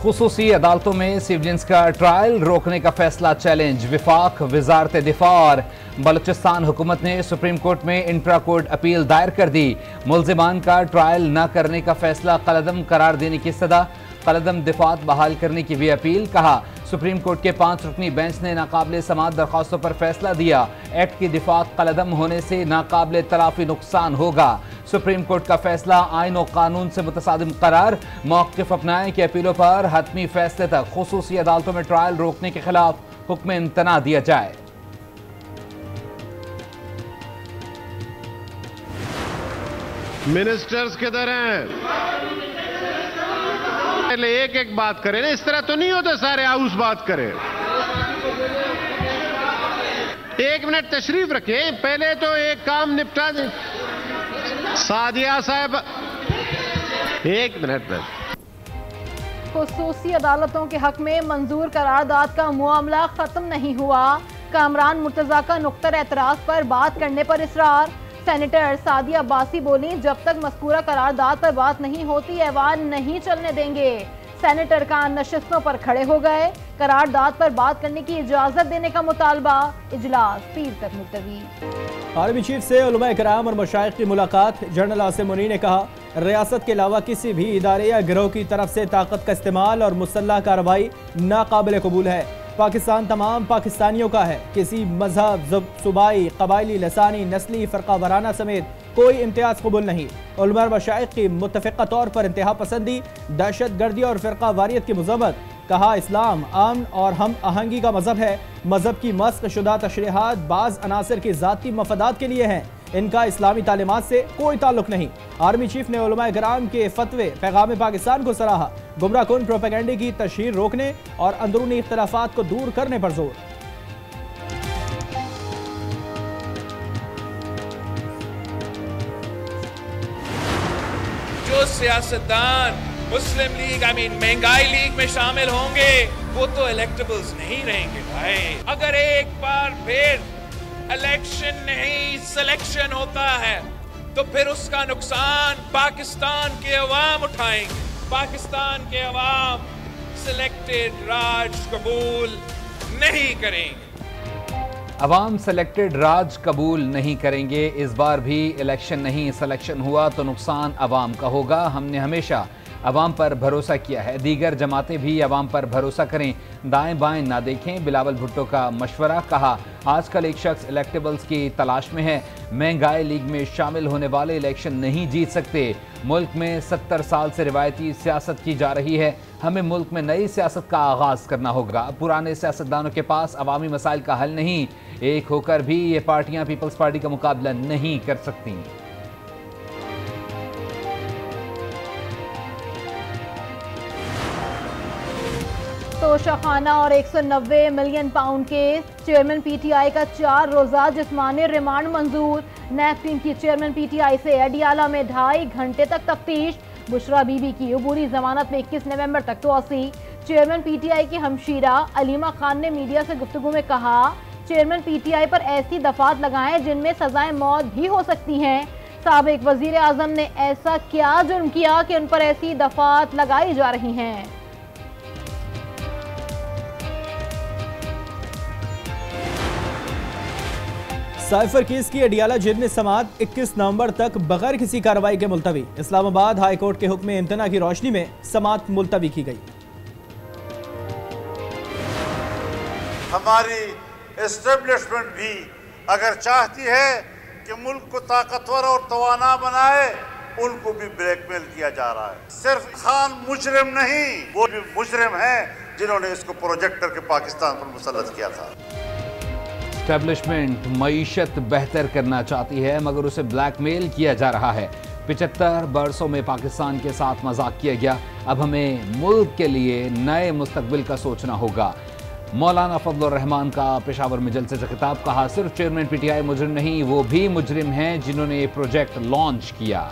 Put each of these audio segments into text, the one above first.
खुसूसी अदालतों में सिविलियंस का ट्रायल रोकने का फैसला चैलेंज। विफाक, वजारत दिफा और बलूचिस्तान हुकूमत ने सुप्रीम कोर्ट में इंट्रा कोर्ट अपील दायर कर दी। मुल्जिमान का ट्रायल न करने का फैसला कलअदम करार देने की सदा। कलअदम दिफात बहाल करने की भी अपील। कहा, सुप्रीम कोर्ट के 5 रुकनी बेंच ने नाकाबिले समाअत दरख्वास्तों पर फैसला दिया। एक्ट की दिफात कलअदम होने से नाकाबिले तलाफी नुकसान होगा। सुप्रीम कोर्ट का फैसला आइन और कानून से मुतसादिम करार। मौक़िफ़ अपनाएं कि अपीलों पर हतमी फैसले तक खुसूसी अदालतों में ट्रायल रोकने के खिलाफ हुक्म इम्तना दिया जाए। मिनिस्टर्स किधर हैं? पहले एक एक बात करें ना, इस तरह तो नहीं होता सारे हाउस बात करें। 1 मिनट तशरीफ रखें, पहले तो एक काम निपटा दें। सादिया साहब 1 मिनट में। खुसूसी अदालतों के हक में मंजूर करारदाद का मामला खत्म नहीं हुआ। कामरान मुर्तजा का नुक्ता एतराज पर बात करने पर इसरार। सेनेटर सादिया अब्बासी बोली, जब तक मज़कूरा करारदाद पर बात नहीं होती ऐवान नहीं चलने देंगे। सेनेटर खान नशिस्तों पर खड़े हो गए। करारदाद पर बात करने की इजाजत देने का मुतालबा। इजलास पीर तक मुलतवी। आर्मी चीफ से उलमा कराम और मशाइख की मुलाकात। जनरल आसिम मुनी ने कहा, रियासत के अलावा किसी भी इदारे या गिरोह की तरफ से ताकत का इस्तेमाल और मुसल्लह कार्रवाई नाकाबिल कबूल है। पाकिस्तान तमाम पाकिस्तानियों का है। किसी मजहब, सूबाई, कबायली, लसानी, नस्ली, फ़रका वाराना समेत कोई इम्तियाज़ कबूल नहीं। उलमा और मशाइख की मुत्तफ़िक़ा तौर पर इंतहा पसंदी, दहशत गर्दी और फ़िरका वारियत की मज़म्मत। कहा, इस्लाम अमन और हम आहंगी का मज़हब है। मज़हब की मस्क शुदा तशरीहात बाज़ अनासर की ज़ाती मफादात के लिए हैं। इनका इस्लामी तालीमात से कोई ताल्लुक नहीं। आर्मी चीफ ने उलमा कराम के फतवे पैगाम पाकिस्तान को सराहा। गुमराह कुन प्रोपेगेंडे की तशहीर रोकने और अंदरूनी इख्तलाफात को दूर करने पर जोर। जो सियासतदान मुस्लिम लीग महंगाई लीग में शामिल होंगे वो तो इलेक्टेबल्स नहीं रहेंगे भाई। अगर एक बार फिर इलेक्शन नहीं सिलेक्शन होता है तो फिर उसका नुकसान पाकिस्तान के अवाम उठाएंगे। पाकिस्तान के अवाम सिलेक्टेड राज कबूल नहीं करेंगे। अवाम सेलेक्टेड राज कबूल नहीं करेंगे। इस बार भी इलेक्शन नहीं सिलेक्शन हुआ तो नुकसान अवाम का होगा। हमने हमेशा अवाम पर भरोसा किया है। दीगर जमातें भी अवाम पर भरोसा करें, दाएं बाएं ना देखें। बिलावल भुट्टो का मशवरा। कहा, आजकल एक शख्स इलेक्टेबल्स की तलाश में है। महंगाई लीग में शामिल होने वाले इलेक्शन नहीं जीत सकते। मुल्क में 70 साल से रिवायती सियासत की जा रही है। हमें मुल्क में नई सियासत का आगाज करना होगा। पुराने सियासतदानों के पास अवामी मसाइल का हल नहीं। एक होकर भी ये पार्टियां पीपल्स पार्टी का मुकाबला नहीं कर सकती। तोशाखाना और 190 मिलियन पाउंड के चेयरमैन पीटीआई का 4 रोजा जिस्मानी रिमांड मंजूर। नैब टीम की चेयरमैन पीटीआई से अडियाला में 2.5 घंटे तक तफ्तीश। बुशरा बीबी की अबूरी जमानत में 21 नवंबर तक तोसी। चेयरमैन पीटीआई की हमशीरा अलीमा खान ने मीडिया से गुफ्तगू में कहा, चेयरमैन पीटीआई पर ऐसी दफात लगाएं जिनमें सजाएं मौत भी हो सकती हैं। साबिक वजीर आजम ने ऐसा क्या जुर्म किया कि उन पर ऐसी दफात लगाई जा रही हैं। साइफर केस की अडियाला जेल में समाअत 21 नवंबर तक बगैर किसी कार्रवाई के मुलतवी। इस्लामाबाद हाई कोर्ट के हुक्म इम्तना की रोशनी में समाअत मुलतवी की गई। हमारी एस्टेब्लिशमेंट भी अगर चाहती है कि मुल्क को ताकतवर और तवाना बनाए, उनको भी ब्लैकमेल किया जा रहा है। सिर्फ खान मुजरिम नहीं, वो भी मुजरिम हैं जिन्होंने इसको प्रोजेक्ट करके पाकिस्तान पर मुसल्लत किया था। एस्टेब्लिशमेंट मईशत बेहतर करना चाहती है मगर उसे ब्लैकमेल किया जा रहा है। 75 बरसों में पाकिस्तान के साथ मजाक किया गया। अब हमें मुल्क के लिए नए मुस्तकबिल का सोचना होगा। मौलाना फजलुर रहमान का पेशावर में जलसे से खिताब। कहा, सिर्फ चेयरमैन पीटीआई मुजरिम नहीं, वो भी मुजरिम हैं जिन्होंने ये प्रोजेक्ट लॉन्च किया।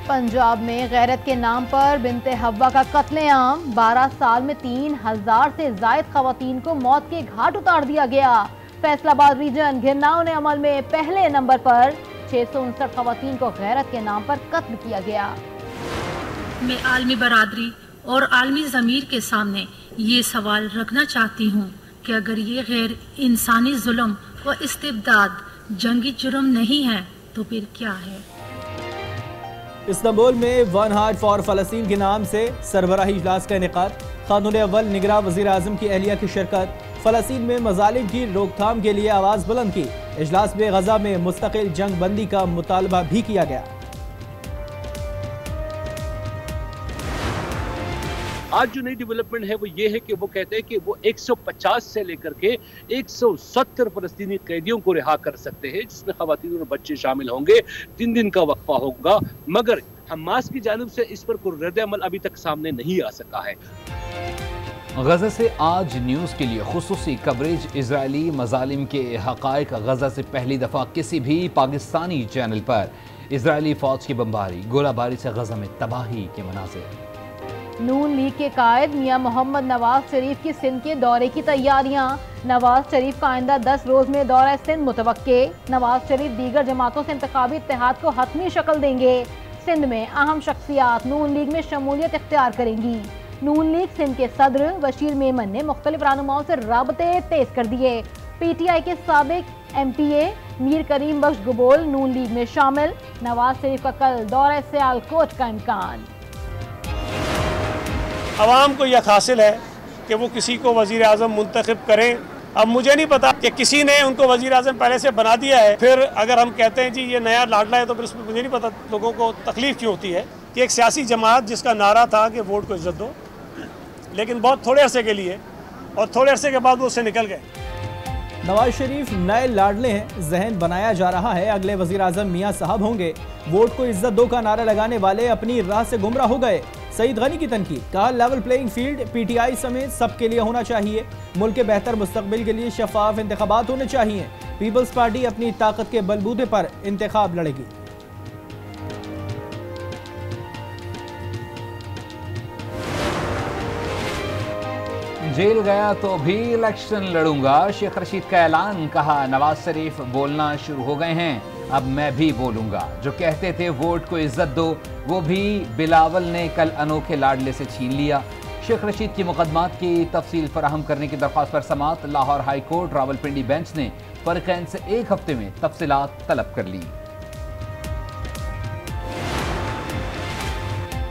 पंजाब में गैरत के नाम पर बिनते हव्वा का कत्लेआम। 12 साल में 3000 से जायद खवातीन को मौत के घाट उतार दिया गया। फैसलाबाद रीजन घिरनाव ने अमल में पहले नंबर पर 659 खवातीन को गैरत के नाम पर कत्ल किया गया। मैं आलमी बरादरी और आलमी ज़मीर के सामने ये सवाल रखना चाहती हूँ कि अगर ये गैर इंसानी जुल्म व इस्तिबदाद जंगी जुर्म नहीं है तो फिर क्या है। इस्तांबुल में वन हार्ट फॉर फ़लस्तीन के नाम से सरबराही इजलास का इनेकाद। खातून अव्वल निगरां वज़ीर आज़म की अहलिया की शिरकत। फ़लस्तीन में मज़ालिम की रोकथाम के लिए आवाज़ बुलंद की। इजलास में गज़ा में मुस्तकिल जंग बंदी का मुतालबा भी किया गया। आज जो नई डेवलपमेंट है वो ये है कि वो कहते हैं कि वो 150 से लेकर के 170 फ़लस्तीनी कैदियों को रिहा कर सकते हैं, जिसमें ख़वातीन और बच्चे शामिल होंगे। 3 दिन का वक्फा होगा, मगर हमास की जानिब से इस पर कोई रद्द-ए-अमल अभी तक सामने नहीं आ सका है। गज़ा से आज न्यूज़ के लिए खुसूसी कवरेज। इजरायली मज़ालिम के हक़ाइक़। गज़ा से पहली दफ़ा किसी भी पाकिस्तानी चैनल पर इजरायली फ़ौज की बमबारी, गोलाबारी से गज़ा में तबाही के मनाज़िर। नून लीग के कायद मियां मोहम्मद नवाज शरीफ की सिंध के दौरे की तैयारियां। नवाज शरीफ का आइंदा 10 रोज में दौरा सिंध मुतवक्के। नवाज शरीफ दीगर जमातों से इंतखाबी इत्तेहाद को हतमी शक्ल देंगे। सिंध में अहम शख्सियात नून लीग में शमूलियत इख्तियार करेंगी। नून लीग सिंध के सदर बशीर मेमन ने मुख्तलिफ रहनुमाओं से राबते तेज कर दिए। PTI के साबिक MPA मीर करीम बख्श गबोल नून लीग में शामिल। नवाज शरीफ का कल दौरा सियालकोट का इम्कान। अवाम को यह हासिल है कि वो किसी को वज़ीर आज़म मुंतखब करें। अब मुझे नहीं पता कि किसी ने उनको वज़ीर आज़म पहले से बना दिया है, फिर अगर हम कहते हैं जी ये नया लाडला है तो फिर उसमें मुझे नहीं पता लोगों को तकलीफ़ क्यों होती है कि एक सियासी जमात जिसका नारा था कि वोट को इज्जत दो, लेकिन बहुत थोड़े अरसे के लिए और थोड़े अरसे के बाद वो उससे निकल गए। नवाज शरीफ नए लाडले हैं, जहन बनाया जा रहा है अगले वज़ीर आज़म मियाँ साहब होंगे। वोट को इज्जत दो का नारा लगाने वाले अपनी राह से गुमराह हो गए। सईद गनी की तनकीद। कहा लेवल प्लेइंग फील्ड PTI समेत सबके लिए होना चाहिए। मुल्क के बेहतर मुस्तकबिल के लिए शफाफ इंतखाबात होने चाहिए। पीपल्स पार्टी अपनी ताकत के बलबूते पर इंतखाब लड़ेगी। जेल गया तो भी इलेक्शन लड़ूंगा, शेख रशीद का ऐलान। कहा नवाज शरीफ बोलना शुरू हो गए हैं, अब मैं भी बोलूंगा। जो कहते थे वोट को इज्जत दो, वो भी बिलावल ने कल अनोखे लाडले से छीन लिया। शेख रशीद की मुकदमात की तफसील फराहम करने की दरख्वास्त पर समाअत। Lahore high court Rawalpindi bench ने फरीकैन से 1 हफ्ते में तफसीलात तलब कर ली।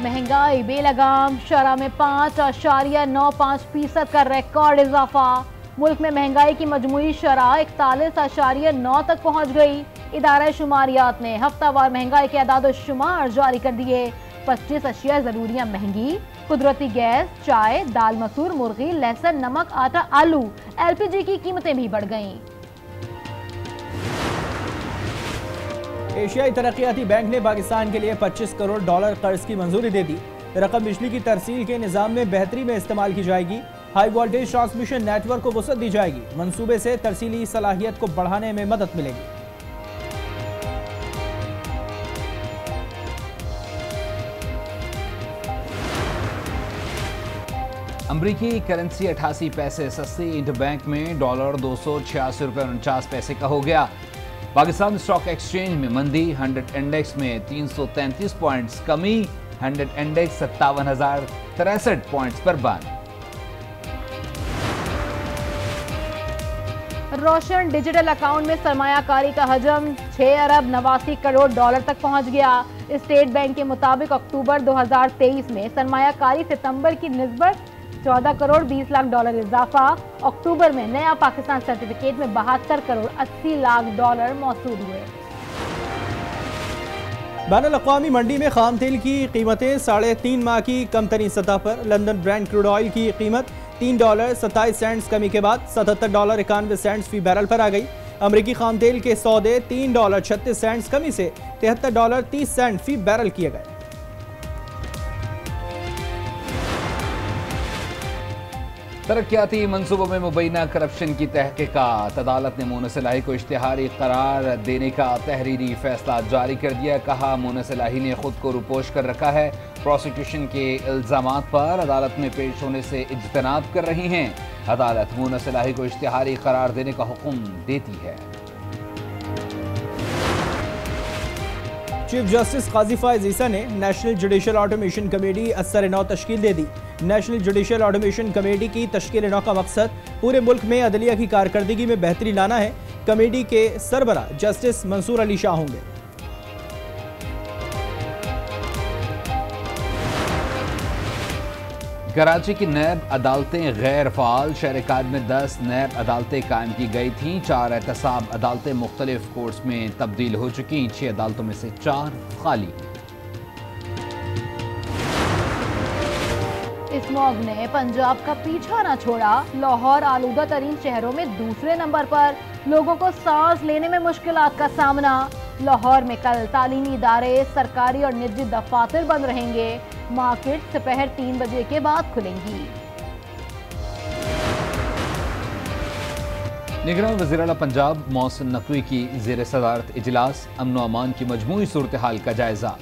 महंगाई बेलगाम। शरह में 5.95% का रिकॉर्ड इजाफा। मुल्क में महंगाई की मजमूई शरह 41.9 तक पहुंच गई। इदारा शुमारियात ने हफ्तावार महंगाई के अदाद शुमार जारी कर दिए। 25 अशिया जरूरियां महंगी। कुदरती गैस, चाय, दाल मसूर, मुर्गी, लहसुन, नमक, आटा, आलू, LPG की कीमतें भी बढ़ गईं। एशियाई तरक्याती बैंक ने पाकिस्तान के लिए $25 करोड़ कर्ज की मंजूरी दे दी। रकम बिजली की तरसील के निज़ाम में बेहतरी में इस्तेमाल की जाएगी। हाई वोल्टेज ट्रांसमिशन नेटवर्क को वसअत दी जाएगी। मंसूबे से तरसीली सलाहियत को बढ़ाने में मदद मिलेगी। अमरीकी करेंसी 88 पैसे सस्ती। इंटरबैंक में डॉलर 286.49 पैसे का हो गया। पाकिस्तान स्टॉक एक्सचेंज में मंदी। 100 इंडेक्स में 333 पॉइंट्स कमी। 100 इंडेक्स 57,063 पॉइंट्स पर बंद। रोशन डिजिटल अकाउंट में सरमायाकारी का हजम 6 अरब 89 करोड़ डॉलर तक पहुंच गया। स्टेट बैंक के मुताबिक अक्टूबर 2023 में सरमायाकारी सितंबर की निस्बत 14 करोड़ 20 लाख डॉलर इजाफा। अक्टूबर में नया पाकिस्तान सर्टिफिकेट में 72 करोड़ 80 लाख डॉलर मौसूल हुए। बैनुल-अक़वामी मंडी में खाम तेल की कीमतें 3.5 माह की कम तरीन सतह पर। लंदन ब्रेंट क्रूड ऑयल की कीमत $3.27 कमी के बाद $77.91 फी बैरल पर आ गई। अमरीकी खाम तेल के सौदे $3.36 कमी से $73.30 फी बैरल किए गए। तरक्याती मंसूबों में मुबैना करप्शन की तहकीकात। अदालत ने मोनस इलाही को इश्तिहारी करार देने का तहरीरी फैसला जारी कर दिया। कहा मोनस इलाही ने खुद को रुपोश कर रखा है। प्रोसिक्यूशन के इल्जामात पर अदालत में पेश होने से इज्तनाब कर रही हैं। अदालत मोनस इलाही को इश्तिहारी करार देने का हुक्म देती है। चीफ जस्टिस काजी फायज ईसा ने नेशनल जुडिशल ऑटोमेशन कमेटी असर-ए-नौ तश्कील दे दी। नेशनल जुडिशल ऑटोमेशन कमेटी की तश्कील नौ का मकसद पूरे मुल्क में अदलिया की कारकर्दगी में बेहतरी लाना है। कमेटी के सरबरा जस्टिस मंसूर अली शाह होंगे। कराची की नैब अदालतें गैर फाल। शहर में 10 नैब अदालतें कायम की गई थीं। 4 एहतसाब अदालतें मुख्तलिफ कोर्ट्स में तब्दील हो चुकी। 6 अदालतों में से 4 खाली। स्मॉग ने पंजाब का पीछा न छोड़ा। लाहौर आलूदा तरीन शहरों में दूसरे नंबर पर। लोगों को सांस लेने में मुश्किलात का सामना। लाहौर में कल तालीमी इदारे, सरकारी और निजी दफातर बंद रहेंगे। मार्केट दोपहर 3 बजे के बाद खुलेंगी। निगरान वज़ीर आला पंजाब मोहसिन नकवी की ज़ेर सदारत इजलास। अमन व अमान की मजमूई सूरत हाल का जायजा।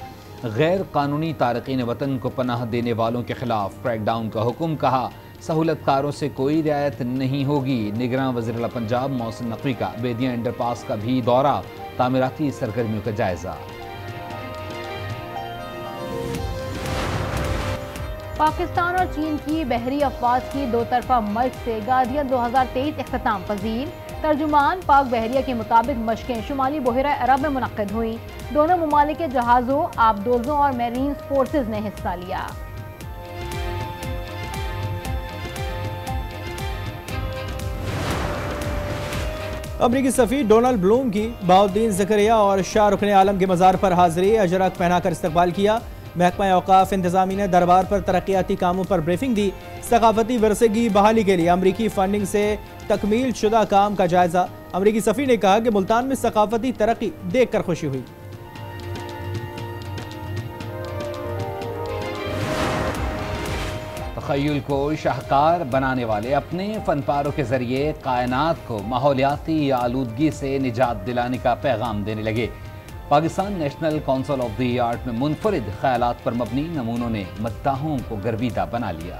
गैर कानूनी तारकीन वतन को पनाह देने वालों के खिलाफ क्रैकडाउन का हुक्म। कहा सहूलतकारों से कोई रियायत नहीं होगी। निगरान वज़ीर आला पंजाब मोहसिन नकवी का बेदिया अंडरपास का भी दौरा। तामीराती सरगर्मियों का जायजा। पाकिस्तान और चीन की बहरी अफवाज की दो तरफा मश्क से गार्डियन 2023 इख्तिताम पजीर। तर्जुमान पाक बहरिया के मुताबिक मशकें शुमाली बहरा अरब में मुनक्किद हुई। दोनों ममालिक के जहाज़ों, आबदोजों और मेरीन फोर्सेज ने हिस्सा लिया। अमरीकी सफ़ीर डोनाल्ड ब्लूम की बाउद्दीन ज़करिया और शाहरुख ने आलम के मज़ार पर हाज़िरी अजरक पहनाकर इस्तकबाल किया। महकमा औकाफ इंतज़ामी ने दरबार पर तरक्याती कामों पर ब्रीफिंग दी। सकाफती वरसे की बहाली के लिए अमरीकी फंडिंग से तकमील शुदा काम का जायजा। अमरीकी सफ़ीर ने कहा कि मुल्तान में सकाफती तरक्की देख कर खुशी हुई। तख़य्युल को शाहकार बनाने वाले अपने फनपारों के जरिए कायनात को माहौलियाती आलूदगी से निजात दिलाने का पैगाम देने लगे। Pakistan national council of the art में मुनफरिद ख्यालात पर मबनी नमूनों ने मद्दाहों को गर्विदा बना लिया।